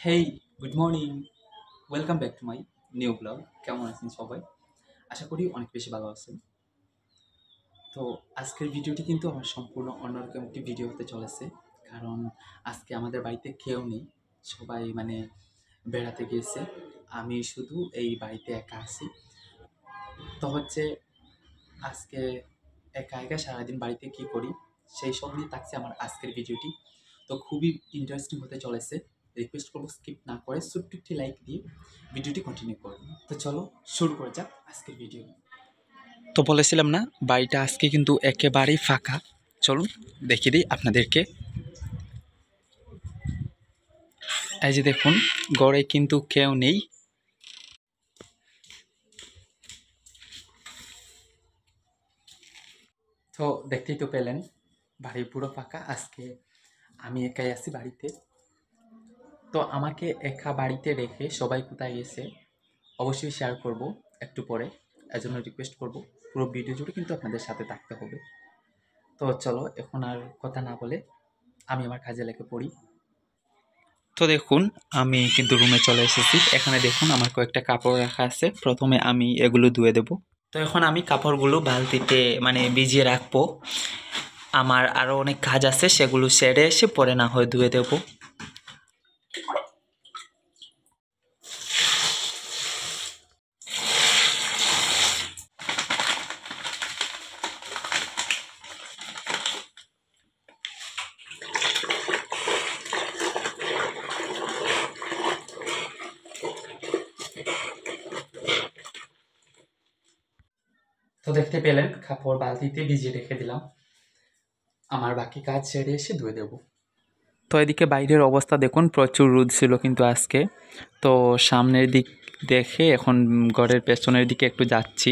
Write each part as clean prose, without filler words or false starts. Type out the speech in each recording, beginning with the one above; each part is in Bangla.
Hey, good morning. Welcome back to my new blog. কেমন আছেন সবাই? আশা করি অনেক বেশি ভালো আছেন। তো আজকের ভিডিওটি কিন্তু আমার সম্পূর্ণ অন্যরকম একটি ভিডিও হতে চলেছে। কারণ আজকে আমাদের বাড়িতে কেউ নেই, সবাই বেড়াতে গিয়েছে। আমি শুধু এই বাড়িতে একা আছি। তো আজকে একা একা সারাদিন বাড়িতে কী করি সেই সব নিয়ে থাকছে আমার আজকের ভিডিওটি। তো খুবই ইন্টারেস্টিং হতে চলেছে। রিকোয়েস্ট করবো স্কিপ না করে ছোট্ট একটি লাইক দিয়ে ভিডিওটি কন্টিনিউ করুন। তো চলো শুরু করা যাক আজকের ভিডিও। তো বলেছিলাম না, বাড়িটা আজকে কিন্তু একেবারেই ফাঁকা। চলুন দেখিয়ে দিই আপনাদেরকে। এই যে দেখুন, ঘরে কিন্তু কেউ নেই। তো দেখতেই তো পেলেন, বাড়ি পুরো ফাঁকা। আজকে আমি একাই আছি বাড়িতে। তো আমাকে একা বাড়িতে রেখে সবাই কোথায় গেছে অবশ্যই শেয়ার করব একটু পরে। এজন্য রিকোয়েস্ট করব পুরো ভিডিও জুড়ে কিন্তু আপনাদের সাথে থাকতে হবে। তো চলো এখন আর কথা না বলে আমি আমার কাজে লেগে পড়ি। তো দেখুন, আমি কিন্তু রুমে চলে এসেছি। এখানে দেখুন আমার কয়েকটা কাপড় রাখা আছে, প্রথমে আমি এগুলো ধুয়ে দেব। তো এখন আমি কাপড়গুলো বালতিতে ভিজিয়ে রাখবো। আমার আরও অনেক কাজ আছে, সেগুলো সেরে এসে পরে না হয় ধুয়ে দেবো। তো দেখতে পেলেন কাপড় বালতিতে ভিজিয়ে রেখে দিলাম। আমার বাকি কাজ সেরে এসে ধুয়ে দেবো। তো এদিকে বাইরের অবস্থা দেখুন, প্রচুর রোদ ছিল কিন্তু আজকে। তো সামনের দিক দেখে এখন ঘরের পেছনের দিকে একটু যাচ্ছি।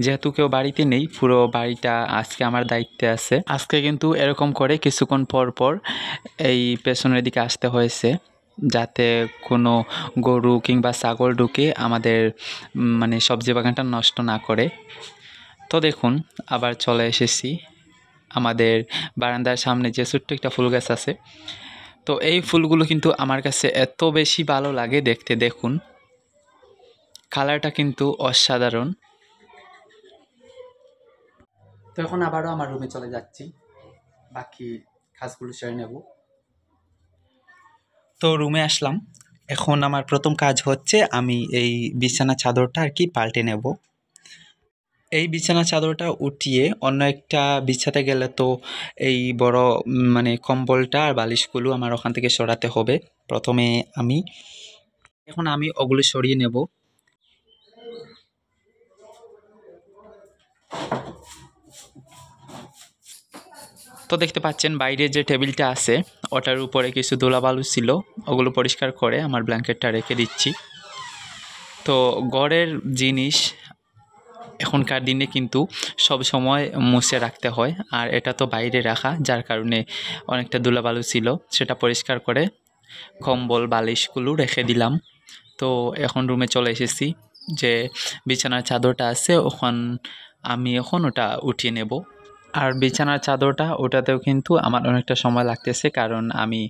যেহেতু কেউ বাড়িতে নেই, পুরো বাড়িটা আজকে আমার দায়িত্বে আছে। আজকে কিন্তু এরকম করে কিছুক্ষণ পর পর এই পেছনের দিকে আসতে হয়েছে, যাতে কোনো গরু কিংবা ছাগল ঢুকে আমাদের সবজি বাগানটা নষ্ট না করে। তো দেখুন, আবার চলে এসেছি আমাদের বারান্দার সামনে যে ছোট্ট একটা ফুল গাছ আছে। তো এই ফুলগুলো কিন্তু আমার কাছে এত বেশি ভালো লাগে দেখতে। দেখুন, কালারটা কিন্তু অসাধারণ। তো এখন আবারও আমার রুমে চলে যাচ্ছি, বাকি কাজগুলো সেরে নেব। তো রুমে আসলাম। এখন আমার প্রথম কাজ হচ্ছে আমি এই বিছানা চাদরটা পাল্টে নেব। এই বিছানা চাদরটা উঠিয়ে অন্য একটা বিছাতে গেলে তো এই বড় কম্বলটা আর বালিশগুলো আমার ওখান থেকে সরাতে হবে। প্রথমে আমি ওগুলো সরিয়ে নেব। তো দেখতে পাচ্ছেন বাইরে যে টেবিলটা আছে ওটার উপরে কিছু ধুলাবালু ছিল, ওগুলো পরিষ্কার করে আমার ব্ল্যাঙ্কেটটা রেখে দিচ্ছি। তো ঘরের জিনিস এখনকার দিনে কিন্তু সব সময় মুছে রাখতে হয়, আর এটা তো বাইরে রাখা, যার কারণে অনেকটা ধুলাবালু ছিল, সেটা পরিষ্কার করে কম্বল বালিশগুলো রেখে দিলাম। তো এখন রুমে চলে এসেছি, যে বিছানার চাদরটা আছে আমি ওটা উঠিয়ে নেব। আর বিছানার চাদরটা ওটাতেও কিন্তু আমার অনেকটা সময় লাগতেছে, কারণ আমি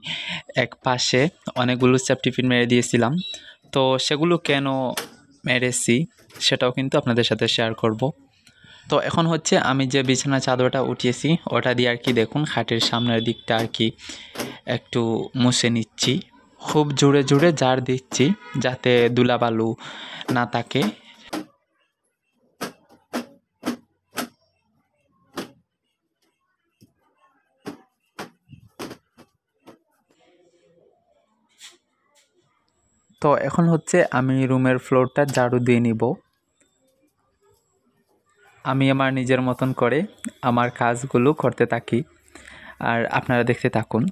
এক পাশে অনেকগুলো টিফিন মেরে দিয়েছিলাম। তো সেগুলো কেন মেরেছি সেটাও কিন্তু আপনাদের সাথে শেয়ার করব। তো এখন আমি যে বিছানার চাদরটা উঠিয়েছি ওটা দিয়ে দেখুন খাটের সামনের দিকটা একটু মুছে নিচ্ছি। খুব জোরে জোরে ঝাড় দিচ্ছি যাতে ধুলাবালু না থাকে। তো এখন আমি রুমের ফ্লোরটা ঝাড়ু দিয়ে নিব। আমি আমার নিজের মতন করে আমার কাজগুলো করতে থাকি, আর আপনারা দেখতে থাকুন।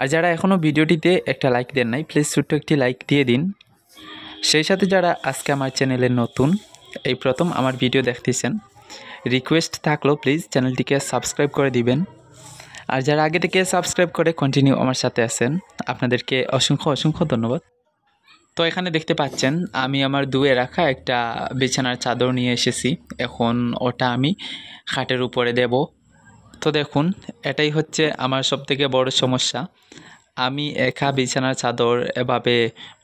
আর যারা এখনও ভিডিওটিতে একটা লাইক দেন নাই, প্লিজ ছোট্ট একটি লাইক দিয়ে দিন। সেই সাথে যারা আজকে আমার চ্যানেলে নতুন, এই প্রথম আমার ভিডিও দেখতেছেন, রিকোয়েস্ট থাকলো প্লিজ চ্যানেলটিকে সাবস্ক্রাইব করে দিবেন। আর যারা আগে থেকে সাবস্ক্রাইব করে কন্টিনিউ আমার সাথে আছেন, আপনাদেরকে অসংখ্য অসংখ্য ধন্যবাদ। তো এখানে দেখতে পাচ্ছেন আমি আমার ধুয়ে রাখা একটা বিছানার চাদর নিয়ে এসেছি। এখন ওটা আমি খাটের উপরে দেব। তো দেখুন, এটাই আমার সবথেকে বড় সমস্যা। আমি একা বিছানার চাদর এভাবে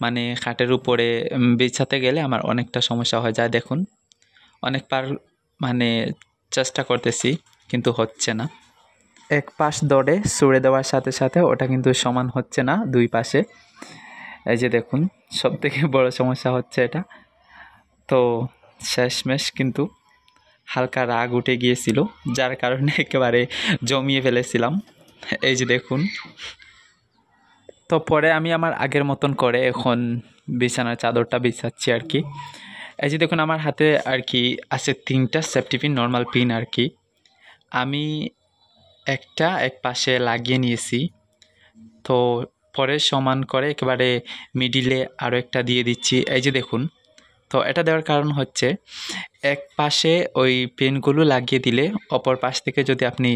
মানে খাটের উপরে বিছাতে গেলে আমার অনেকটা সমস্যা হয়ে যায়। দেখুন অনেকবার মানে চেষ্টা করতেছি কিন্তু হচ্ছে না। এক পাশ ধরে ছুঁড়ে দেওয়ার সাথে সাথে ওটা কিন্তু সমান হচ্ছে না দুই পাশে। এই যে দেখুন সবথেকে বড় সমস্যা হচ্ছে এটা। তো শেষমেশ কিন্তু হালকা রাগ উঠে গিয়েছিল, যার কারণে একেবারে জমিয়ে ফেলেছিলাম। এই যে দেখুন। তো পরে আমি আমার আগের মতন করে এখন বিছানার চাদরটা বিছাচ্ছি আর কি। এই যে দেখুন আমার হাতে আর কি আছে 3টা সেফটি পিন, নর্মাল পিন আর কি। আমি একটা এক পাশে লাগিয়ে নিয়েছি। তো পরে সমান করে একেবারে মিডিলে আরও একটা দিয়ে দিচ্ছি। এই যে দেখুন। তো এটা দেওয়ার কারণ হচ্ছে এক পাশে ওই পিনগুলো লাগিয়ে দিলে অপর পাশ থেকে যদি আপনি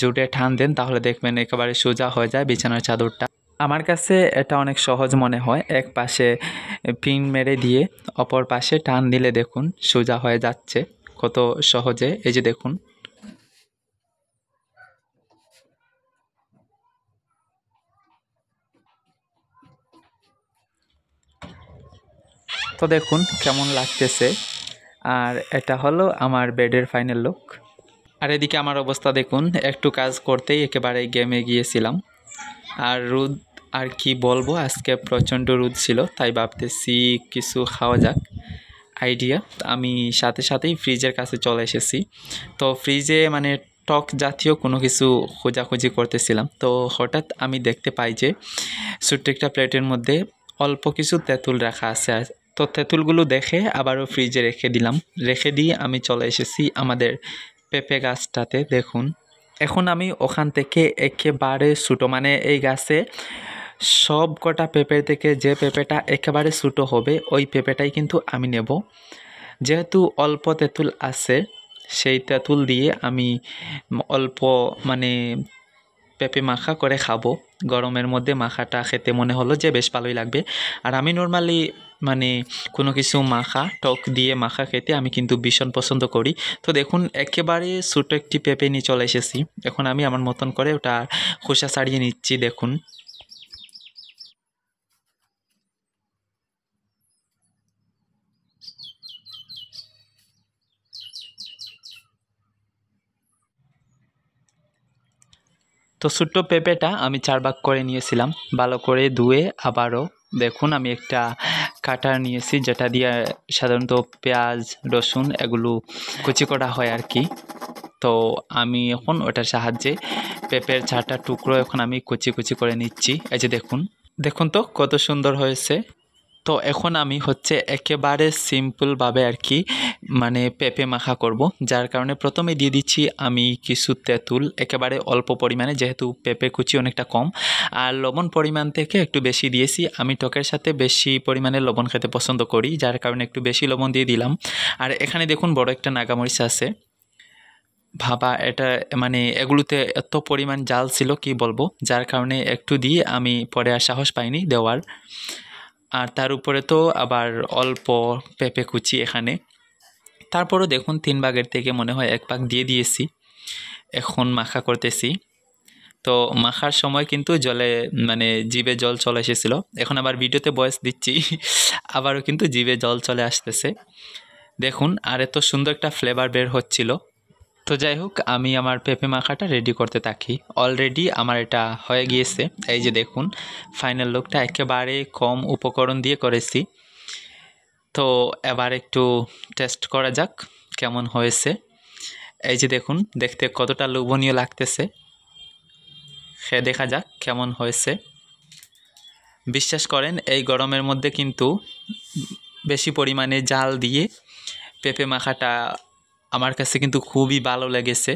জোরে টান দেন তাহলে দেখবেন একেবারে সোজা হয়ে যায় বিছানার চাদরটা। আমার কাছে এটা অনেক সহজ মনে হয়। এক পাশে পিন মেরে দিয়ে অপর পাশে টান দিলে দেখুন সোজা হয়ে যাচ্ছে কত সহজে। এই যে দেখুন। তো দেখুন কেমন লাগতেছে। আর এটা হলো আমার বেডের ফাইনাল লুক। আর এদিকে আমার অবস্থা দেখুন, একটু কাজ করতেই একেবারে গেমে গিয়েছিলাম। আর রোদ আর কি বলবো, আজকে প্রচণ্ড রোদ ছিল, তাই ভাবতেছি কিছু খাওয়া যাক। আইডিয়া, আমি সাথে সাথেই ফ্রিজের কাছে চলে এসেছি। তো ফ্রিজে মানে টক জাতীয় কোনো কিছু খোঁজাখুঁজি করতেছিলাম। তো হঠাৎ আমি দেখতে পাই যে ছোট্ট একটা প্লেটের মধ্যে অল্প কিছু তেঁতুল রাখা আছে। তো তেঁতুলগুলো দেখে আবারও ফ্রিজে রেখে দিলাম। রেখে দিয়ে আমি চলে এসেছি আমাদের পেঁপে গাছটাতে। দেখুন এখন আমি ওখান থেকে একেবারে ছোটো মানে এই গাছে সব কটা পেঁপে থেকে যে পেঁপেটা একেবারে ছোটো হবে ওই পেঁপেটাই কিন্তু আমি নেব। যেহেতু অল্প তেঁতুল আছে সেই তেঁতুল দিয়ে আমি অল্প মানে পেঁপে মাখা করে খাবো। গরমের মধ্যে মাখাটা খেতে মনে হলো যে বেশ ভালোই লাগবে। আর আমি নর্মালি মানে কোনো কিছু মাখা টক দিয়ে মাখা খেতে আমি কিন্তু ভীষণ পছন্দ করি। তো দেখুন একেবারে ছোটো একটি পেঁপে নিয়ে চলে এসেছি। এখন আমি আমার মতন করে ওটা খোসা ছাড়িয়ে নিচ্ছি। দেখুন তো ছোট্ট পেঁপেটা আমি 4 ভাগ করে নিয়েছিলাম, ভালো করে ধুয়ে। আবারও দেখুন আমি একটা কাটার নিয়েছি যেটা দিয়ে সাধারণত পেঁয়াজ রসুন এগুলো কুচি করা হয় আর কি। তো আমি এখন ওটার সাহায্যে পেঁপের 4টা টুকরো এখন আমি কুচি কুচি করে নিচ্ছি। এই যে দেখুন, দেখুন তো কত সুন্দর হয়েছে। তো এখন আমি হচ্ছে একেবারে সিম্পলভাবে আর কি মানে পেঁপে মাখা করব, যার কারণে প্রথমে দিয়ে দিচ্ছি আমি কিছু তেঁতুল একেবারে অল্প পরিমাণে, যেহেতু পেঁপে কুচি অনেকটা কম। আর লবণ পরিমাণ থেকে একটু বেশি দিয়েছি। আমি টকের সাথে বেশি পরিমাণে লবণ খেতে পছন্দ করি, যার কারণে একটু বেশি লবণ দিয়ে দিলাম। আর এখানে দেখুন বড় একটা নাগামরিচ আছে। ভাবা এটা মানে এগুলোতে এত পরিমাণ জাল ছিল কি বলবো, যার কারণে একটু দিয়ে আমি পরে আর সাহস পাইনি দেওয়ার। আর তার উপরে তো আবার অল্প পেঁপে কুচি এখানে। তারপরও দেখুন 3 ভাগের থেকে মনে হয় 1 ভাগ দিয়ে দিয়েছি। এখন মাখা করতেছি। তো মাখার সময় কিন্তু জলে মানে জিভে জল চলে এসেছিল। এখন আবার ভিডিওতে ভয়েস দিচ্ছি আবারও কিন্তু জিভে জল চলে আসতেছে। দেখুন আর এত সুন্দর একটা ফ্লেভার বের হচ্ছিল। তো যাই হোক আমি আমার পেঁপে মাখাটা রেডি করতে থাকি। অলরেডি আমার এটা হয়ে গিয়েছে। এই যে দেখুন ফাইনাল লুকটা একেবারে কম উপকরণ দিয়ে করেছি। তো এবার একটু টেস্ট করা যাক কেমন হয়েছে। এই যে দেখুন দেখতে কতটা লোভনীয় লাগতেছে। খেয়ে দেখা যাক কেমন হয়েছে। বিশ্বাস করেন এই গরমের মধ্যে কিন্তু বেশি পরিমাণে জাল দিয়ে পেঁপে মাখাটা আমার কাছে কিন্তু খুবই ভালো লেগেছে।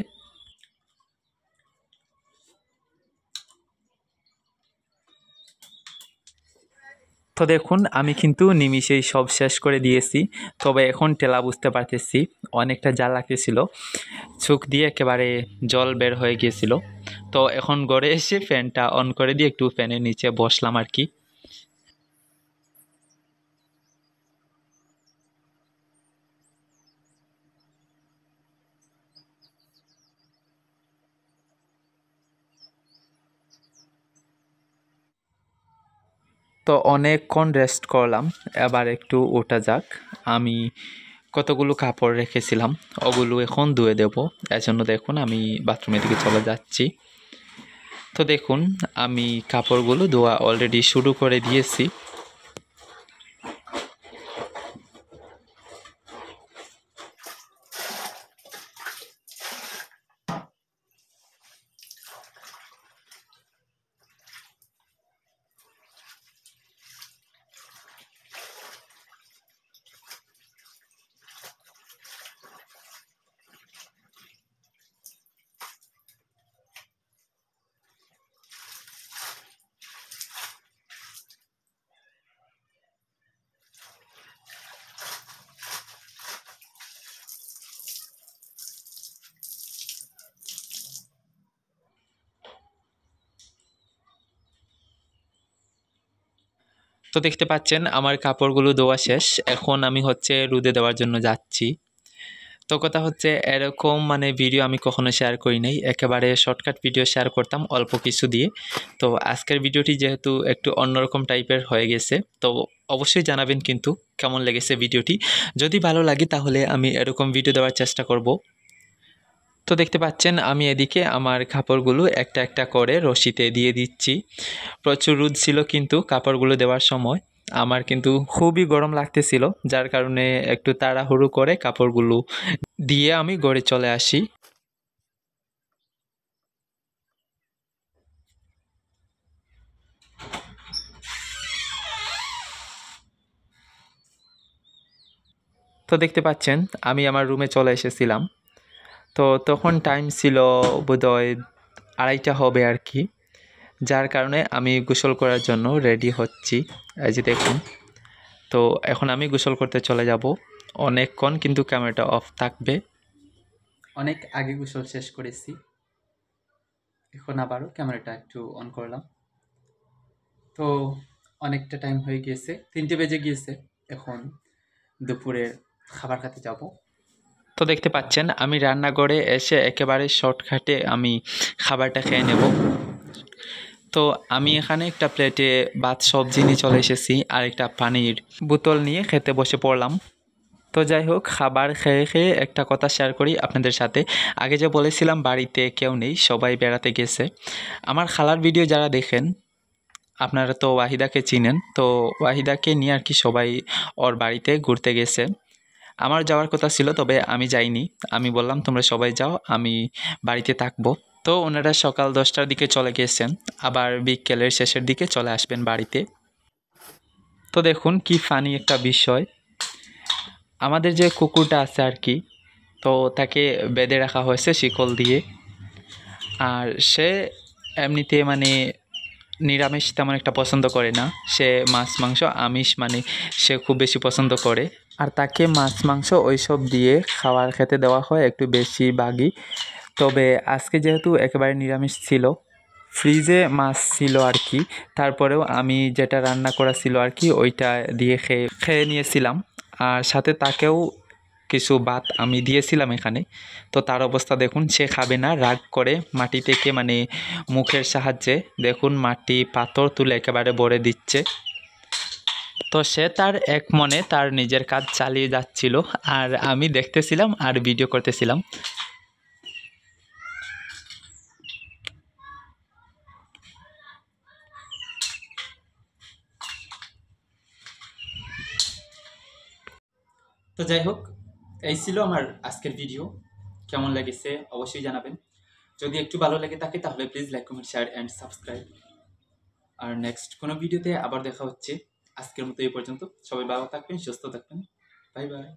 তো দেখুন আমি কিন্তু নিমিষেই সব শেষ করে দিয়েছি। তবে এখন টেলা বুঝতে পারতেছি অনেকটা জাল লাগতেছিল, চোখ দিয়ে একেবারে জল বের হয়ে গিয়েছিল। তো এখন ঘরে এসে ফ্যানটা অন করে দিয়ে একটু ফ্যানের নিচে বসলাম আর কি। তো অনেকক্ষণ রেস্ট করলাম, এবার একটু ওঠা যাক। আমি কতগুলো কাপড় রেখেছিলাম ওগুলো এখন ধুয়ে দেব, এজন্য দেখুন আমি বাথরুমের দিকে চলে যাচ্ছি। তো দেখুন আমি কাপড়গুলো ধোয়া অলরেডি শুরু করে দিয়েছি। তো দেখতে পাচ্ছেন আমার কাপড়গুলো ধোয়া শেষ, এখন আমি রোদে দেওয়ার জন্য যাচ্ছি। তো কথা এরকম ভিডিও আমি কখনো শেয়ার করি নাই, একেবারে শর্টকাট ভিডিও শেয়ার করতাম অল্প কিছু দিয়ে। তো আজকের ভিডিওটি যেহেতু একটু অন্যরকম টাইপের হয়ে গেছে, তো অবশ্যই জানাবেন কিন্তু কেমন লেগেছে ভিডিওটি। যদি ভালো লাগে তাহলে আমি এরকম ভিডিও দেওয়ার চেষ্টা করব। তো দেখতে পাচ্ছেন আমি এদিকে আমার কাপড়গুলো একটা একটা করে রশিতে দিয়ে দিচ্ছি। প্রচুর রোদ ছিল কিন্তু কাপড়গুলো দেওয়ার সময় আমার কিন্তু খুবই গরম লাগতেছিল, যার কারণে একটু তাড়াহুড়ো করে কাপড়গুলো দিয়ে আমি ঘরে চলে আসি। তো দেখতে পাচ্ছেন আমি আমার রুমে চলে এসেছিলাম। তো তখন টাইম ছিল বোধহয় 2:30 হবে আর কি, যার কারণে আমি গোসল করার জন্য রেডি হচ্ছি। এই যে দেখুন, তো এখন আমি গোসল করতে চলে যাব। অনেকক্ষণ কিন্তু ক্যামেরাটা অফ থাকবে, অনেক আগে গোসল শেষ করেছি। এখন আবারও ক্যামেরাটা একটু অন করলাম। তো অনেকটা টাইম হয়ে গিয়েছে, 3টে বেজে গিয়েছে। এখন দুপুরের খাবার খেতে যাব। তো দেখতে পাচ্ছেন আমি রান্নাঘরে এসে একেবারে শর্টকাটে আমি খাবারটা খেয়ে নেব। তো আমি এখানে একটা প্লেটে ভাত সবজি নিয়ে চলে এসেছি আর একটা পানির বোতল নিয়ে খেতে বসে পড়লাম। তো যাই হোক, খাবার খেয়ে খেয়ে একটা কথা শেয়ার করি আপনাদের সাথে। আগে যে বলেছিলাম বাড়িতে কেউ নেই, সবাই বেড়াতে গেছে। আমার খালার ভিডিও যারা দেখেন আপনারা তো ওয়াহিদাকে চিনেন, তো ওয়াহিদাকে নিয়ে আর কি সবাই ওর বাড়িতে ঘুরতে গেছে। আমার যাওয়ার কথা ছিল, তবে আমি যাইনি। আমি বললাম তোমরা সবাই যাও, আমি বাড়িতে থাকবো। তো ওনারা সকাল 10টার দিকে চলে গেছেন, আবার বিকেলের শেষের দিকে চলে আসবেন বাড়িতে। তো দেখুন কি ফানি একটা বিষয়, আমাদের যে কুকুরটা আছে আর কি, তো তাকে বেঁধে রাখা হয়েছে শিকল দিয়ে। আর সে এমনিতে নিরামিষ তেমন একটা পছন্দ করে না, সে মাছ মাংস আমিষ সে খুব বেশি পছন্দ করে। আর তাকে মাছ মাংস ওইসব দিয়ে খাবার খেতে দেওয়া হয় একটু বেশিরভাগই। তবে আজকে যেহেতু একেবারে নিরামিষ ছিল, ফ্রিজে মাছ ছিল আর কি, তারপরেও আমি যেটা রান্না করা ছিল আর কি ওইটা দিয়ে খেয়ে নিয়েছিলাম। আর সাথে তাকেও কিছু ভাত আমি দিয়েছিলাম এখানে। তো তার অবস্থা দেখুন, সে খাবে না, রাগ করে মাটি থেকে মুখের সাহায্যে দেখুন মাটি পাথর তুলে একেবারে ভরে দিচ্ছে। তো সে তার এক মনে তার নিজের কাজ চালিয়ে যাচ্ছিল, আর আমি দেখতেছিলাম আর ভিডিও করতেছিলাম। তো যাই হোক, এই ছিল আমার আজকের ভিডিও। কেমন লেগেছে অবশ্যই জানাবেন। যদি একটু ভালো লেগে থাকে তাহলে please like comment share and subscribe. আর নেক্সট কোনো ভিডিওতে আবার দেখা হচ্ছে। আজকের মতো এই পর্যন্ত। সবাই ভালো থাকবেন, সুস্থ থাকবেন। Bye bye.